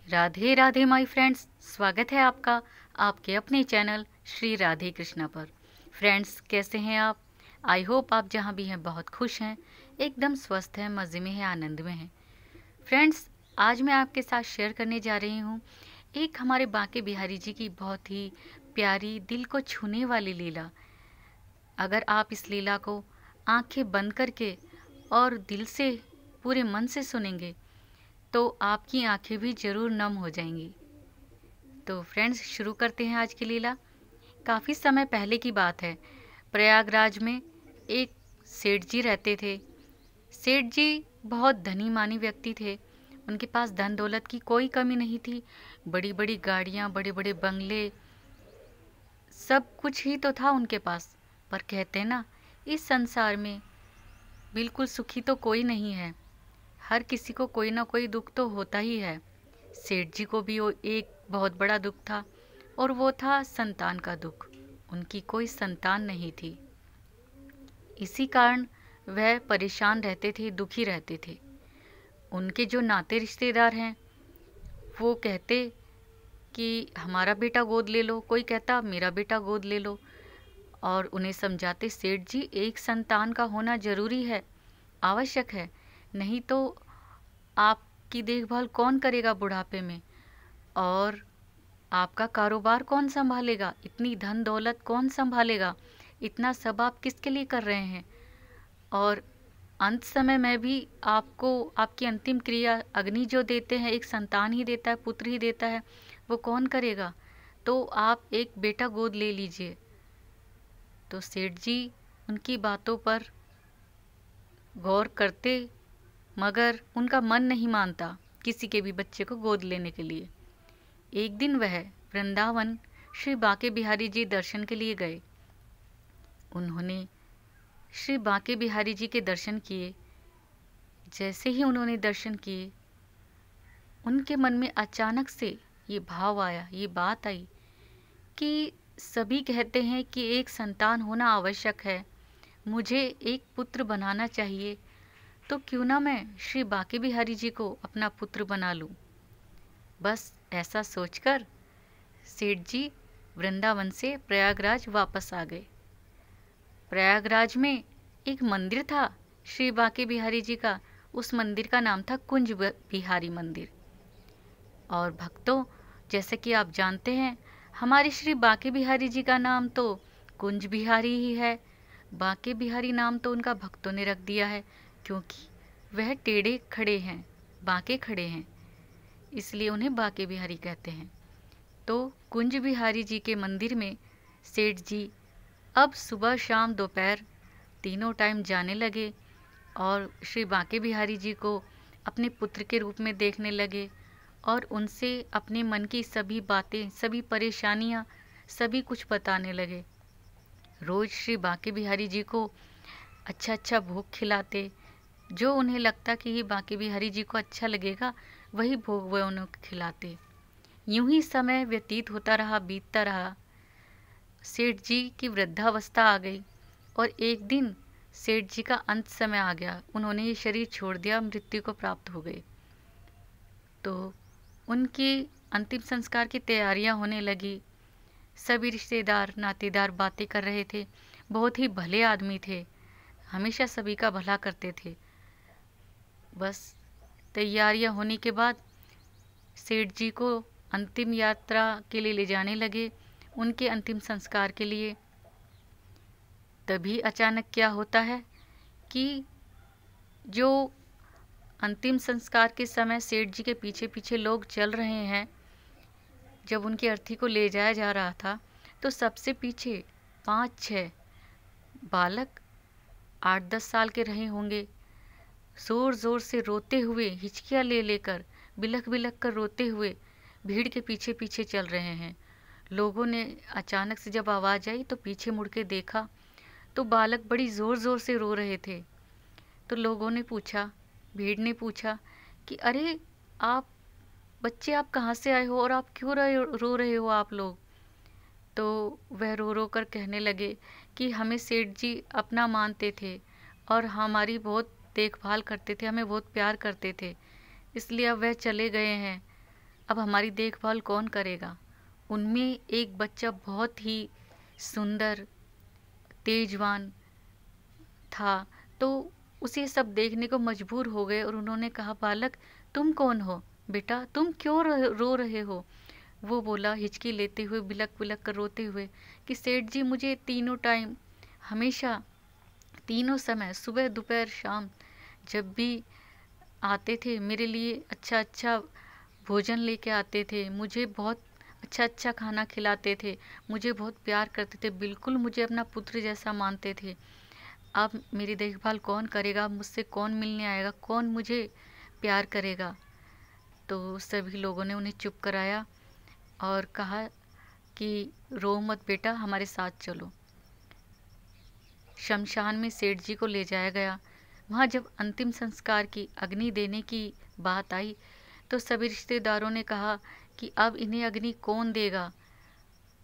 Radhe Radhe my friends, स्वागत है आपका आपके अपने चैनल श्री राधे कृष्णा पर। फ्रेंड्स, कैसे हैं आप? आई होप आप जहां भी हैं बहुत खुश हैं, एकदम स्वस्थ हैं, मज़े में हैं, आनंद में हैं। फ्रेंड्स, आज मैं आपके साथ शेयर करने जा रही हूं एक हमारे बांके बिहारी जी की बहुत ही प्यारी, दिल को छूने वाली लीला। अगर आप इस लीला को आंखें बंद करके और दिल से, पूरे मन से सुनेंगे तो आपकी आंखें भी जरूर नम हो जाएंगी। तो फ्रेंड्स, शुरू करते हैं आज की लीला। काफ़ी समय पहले की बात है। प्रयागराज में एक सेठ जी रहते थे। सेठ जी बहुत धनी मानी व्यक्ति थे। उनके पास धन दौलत की कोई कमी नहीं थी। बड़ी बड़ी गाड़ियाँ, बड़े बड़े बंगले, सब कुछ ही तो था उनके पास। पर कहते हैं ना, इस संसार में बिल्कुल सुखी तो कोई नहीं है। हर किसी को कोई ना कोई दुख तो होता ही है। सेठ जी को भी वो एक बहुत बड़ा दुख था, और वो था संतान का दुख। उनकी कोई संतान नहीं थी। इसी कारण वह परेशान रहते थे, दुखी रहते थे। उनके जो नाते रिश्तेदार हैं वो कहते कि हमारा बेटा गोद ले लो, कोई कहता मेरा बेटा गोद ले लो। और उन्हें समझाते, सेठ जी एक संतान का होना जरूरी है, आवश्यक है। नहीं तो आपकी देखभाल कौन करेगा बुढ़ापे में, और आपका कारोबार कौन संभालेगा, इतनी धन दौलत कौन संभालेगा, इतना सब आप किसके लिए कर रहे हैं। और अंत समय में भी आपको आपकी अंतिम क्रिया अग्नि जो देते हैं, एक संतान ही देता है, पुत्र ही देता है, वो कौन करेगा। तो आप एक बेटा गोद ले लीजिए। तो सेठ जी उनकी बातों पर गौर करते, मगर उनका मन नहीं मानता किसी के भी बच्चे को गोद लेने के लिए। एक दिन वह वृंदावन श्री बांके बिहारी जी दर्शन के लिए गए। उन्होंने श्री बांके बिहारी जी के दर्शन किए। जैसे ही उन्होंने दर्शन किए, उनके मन में अचानक से ये भाव आया, ये बात आई कि सभी कहते हैं कि एक संतान होना आवश्यक है, मुझे एक पुत्र बनाना चाहिए, तो क्यों ना मैं श्री बांके बिहारी जी को अपना पुत्र बना लूं। बस ऐसा सोचकर सेठ जी वृंदावन से प्रयागराज वापस आ गए। प्रयागराज में एक मंदिर था श्री बांके बिहारी जी का। उस मंदिर का नाम था कुंज बिहारी मंदिर। और भक्तों, जैसे कि आप जानते हैं, हमारे श्री बांके बिहारी जी का नाम तो कुंज बिहारी ही है। बांके बिहारी नाम तो उनका भक्तों ने रख दिया है, क्योंकि वह टेढ़े खड़े हैं, बांके खड़े हैं, इसलिए उन्हें बांके बिहारी कहते हैं। तो कुंज बिहारी जी के मंदिर में सेठ जी अब सुबह शाम दोपहर तीनों टाइम जाने लगे और श्री बांके बिहारी जी को अपने पुत्र के रूप में देखने लगे, और उनसे अपने मन की सभी बातें, सभी परेशानियां, सभी कुछ बताने लगे। रोज श्री बांके बिहारी जी को अच्छा अच्छा भोग खिलाते। जो उन्हें लगता कि ये बांके बिहारी जी को अच्छा लगेगा, वही भोग वह उन्हें खिलाते। यूं ही समय व्यतीत होता रहा, बीतता रहा। सेठ जी की वृद्धावस्था आ गई, और एक दिन सेठ जी का अंत समय आ गया। उन्होंने ये शरीर छोड़ दिया, मृत्यु को प्राप्त हो गए। तो उनकी अंतिम संस्कार की तैयारियां होने लगी। सभी रिश्तेदार नातेदार बातें कर रहे थे। बहुत ही भले आदमी थे, हमेशा सभी का भला करते थे। बस तैयारियां होने के बाद सेठ जी को अंतिम यात्रा के लिए ले जाने लगे, उनके अंतिम संस्कार के लिए। तभी अचानक क्या होता है कि जो अंतिम संस्कार के समय सेठ जी के पीछे पीछे लोग चल रहे हैं, जब उनकी अर्थी को ले जाया जा रहा था, तो सबसे पीछे 5-6 बालक 8-10 साल के रहे होंगे, जोर जोर से रोते हुए, हिचकियाँ ले लेकर, बिलख बिलख कर रोते हुए भीड़ के पीछे पीछे चल रहे हैं। लोगों ने अचानक से जब आवाज़ आई तो पीछे मुड़ के देखा, तो बालक बड़ी ज़ोर ज़ोर से रो रहे थे। तो लोगों ने पूछा, भीड़ ने पूछा कि अरे आप बच्चे, आप कहाँ से आए हो और आप क्यों रो रहे हो आप लोग। तो वह रो रो कर कहने लगे कि हमें सेठ जी अपना मानते थे और हमारी बहुत देखभाल करते थे, हमें बहुत प्यार करते थे, इसलिए अब वह चले गए हैं। अब हमारी देखभाल कौन करेगा। उनमें एक बच्चा बहुत ही सुंदर, तेजवान था, तो उसे सब देखने को मजबूर हो गए और उन्होंने कहा, बालक तुम कौन हो बेटा, तुम क्यों रो रहे हो। वो बोला हिचकी लेते हुए, बिलक बिलक कर रोते हुए कि सेठ जी मुझे तीनों टाइम, हमेशा तीनों समय, सुबह दोपहर शाम, जब भी आते थे मेरे लिए अच्छा अच्छा भोजन लेके आते थे, मुझे बहुत अच्छा अच्छा खाना खिलाते थे, मुझे बहुत प्यार करते थे, बिल्कुल मुझे अपना पुत्र जैसा मानते थे। अब मेरी देखभाल कौन करेगा, मुझसे कौन मिलने आएगा, कौन मुझे प्यार करेगा। तो सभी लोगों ने उन्हें चुप कराया और कहा कि रो मत बेटा, हमारे साथ चलो। शमशान में सेठ जी को ले जाया गया। वहाँ जब अंतिम संस्कार की, अग्नि देने की बात आई तो सभी रिश्तेदारों ने कहा कि अब इन्हें अग्नि कौन देगा।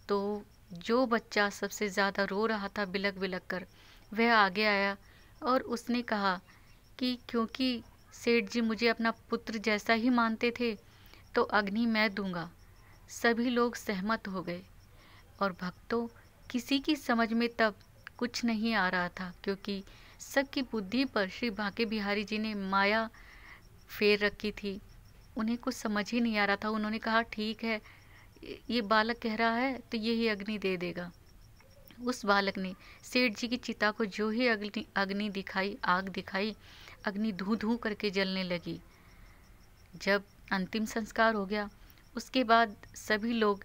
तो जो बच्चा सबसे ज़्यादा रो रहा था बिलक बिलक कर, वह आगे आया और उसने कहा कि क्योंकि सेठ जी मुझे अपना पुत्र जैसा ही मानते थे तो अग्नि मैं दूंगा। सभी लोग सहमत हो गए और भक्तों, किसी की समझ में तब कुछ नहीं आ रहा था, क्योंकि सबकी बुद्धि पर श्री बांके बिहारी जी ने माया फेर रखी थी। उन्हें कुछ समझ ही नहीं आ रहा था। उन्होंने कहा ठीक है, ये बालक कह रहा है तो ये ही अग्नि दे देगा। उस बालक ने सेठ जी की चिता को जो ही अग्नि दिखाई, आग दिखाई, अग्नि धू धू करके जलने लगी। जब अंतिम संस्कार हो गया उसके बाद सभी लोग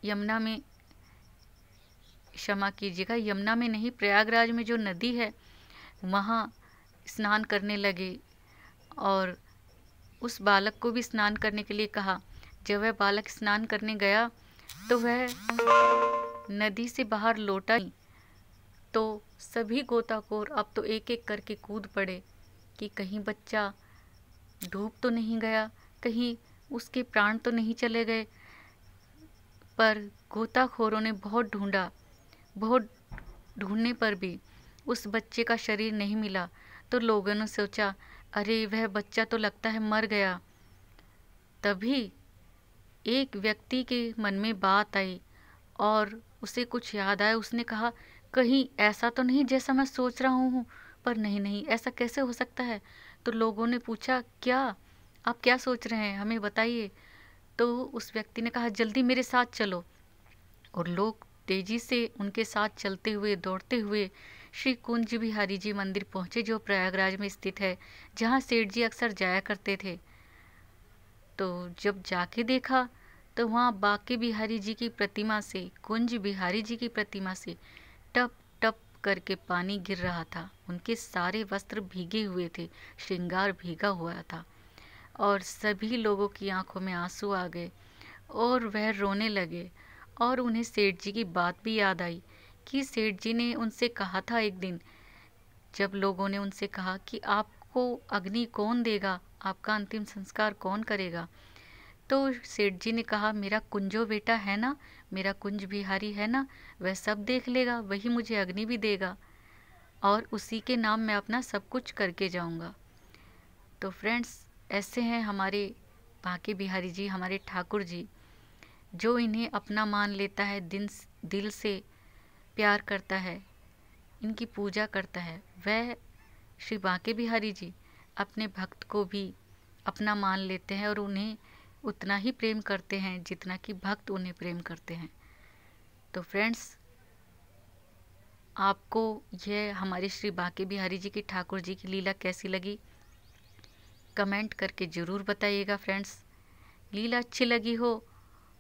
यमुना में, क्षमा कीजिएगा, यमुना में नहीं, प्रयागराज में जो नदी है वहाँ स्नान करने लगे और उस बालक को भी स्नान करने के लिए कहा। जब वह बालक स्नान करने गया तो वह नदी से बाहर लौटा नहीं, तो सभी गोताखोर अब तो एक एक करके कूद पड़े कि कहीं बच्चा डूब तो नहीं गया, कहीं उसके प्राण तो नहीं चले गए। पर गोताखोरों ने बहुत ढूंढा, बहुत ढूंढने पर भी उस बच्चे का शरीर नहीं मिला। तो लोगों ने सोचा, अरे वह बच्चा तो लगता है मर गया। तभी एक व्यक्ति के मन में बात आई और उसे कुछ याद आया। उसने कहा, कहीं ऐसा तो नहीं जैसा मैं सोच रहा हूँ, पर नहीं नहीं, ऐसा कैसे हो सकता है। तो लोगों ने पूछा, क्या आप क्या सोच रहे हैं, हमें बताइए। तो उस व्यक्ति ने कहा, जल्दी मेरे साथ चलो। और लोग तेजी से उनके साथ चलते हुए, दौड़ते हुए श्री कुंज बिहारी जी मंदिर पहुँचे, जो प्रयागराज में स्थित है, जहाँ सेठ जी अक्सर जाया करते थे। तो जब जाके देखा तो वहाँ बांके बिहारी जी की प्रतिमा से, कुंज बिहारी जी की प्रतिमा से टप टप करके पानी गिर रहा था। उनके सारे वस्त्र भीगे हुए थे, श्रृंगार भीगा हुआ था और सभी लोगों की आंखों में आंसू आ गए और वह रोने लगे। और उन्हें सेठ जी की बात भी याद आई कि सेठ जी ने उनसे कहा था एक दिन, जब लोगों ने उनसे कहा कि आपको अग्नि कौन देगा, आपका अंतिम संस्कार कौन करेगा। तो सेठ जी ने कहा, मेरा कुंजो बेटा है ना, मेरा कुंज बिहारी है ना, वह सब देख लेगा, वही मुझे अग्नि भी देगा और उसी के नाम मैं अपना सब कुछ करके जाऊंगा। तो फ्रेंड्स, ऐसे हैं हमारे बांके बिहारी जी, हमारे ठाकुर जी, जो इन्हें अपना मान लेता है, दिल से प्यार करता है, इनकी पूजा करता है, वह श्री बांके बिहारी जी अपने भक्त को भी अपना मान लेते हैं और उन्हें उतना ही प्रेम करते हैं जितना कि भक्त उन्हें प्रेम करते हैं। तो फ्रेंड्स, आपको यह हमारे श्री बांके बिहारी जी की, ठाकुर जी की लीला कैसी लगी, कमेंट करके ज़रूर बताइएगा। फ्रेंड्स, लीला अच्छी लगी हो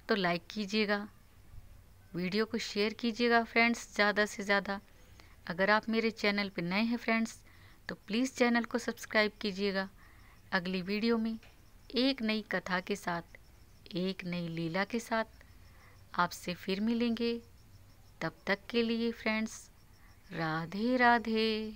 तो लाइक कीजिएगा, वीडियो को शेयर कीजिएगा फ्रेंड्स ज़्यादा से ज़्यादा। अगर आप मेरे चैनल पर नए हैं फ्रेंड्स तो प्लीज़ चैनल को सब्सक्राइब कीजिएगा। अगली वीडियो में एक नई कथा के साथ, एक नई लीला के साथ आपसे फिर मिलेंगे। तब तक के लिए फ्रेंड्स, राधे राधे।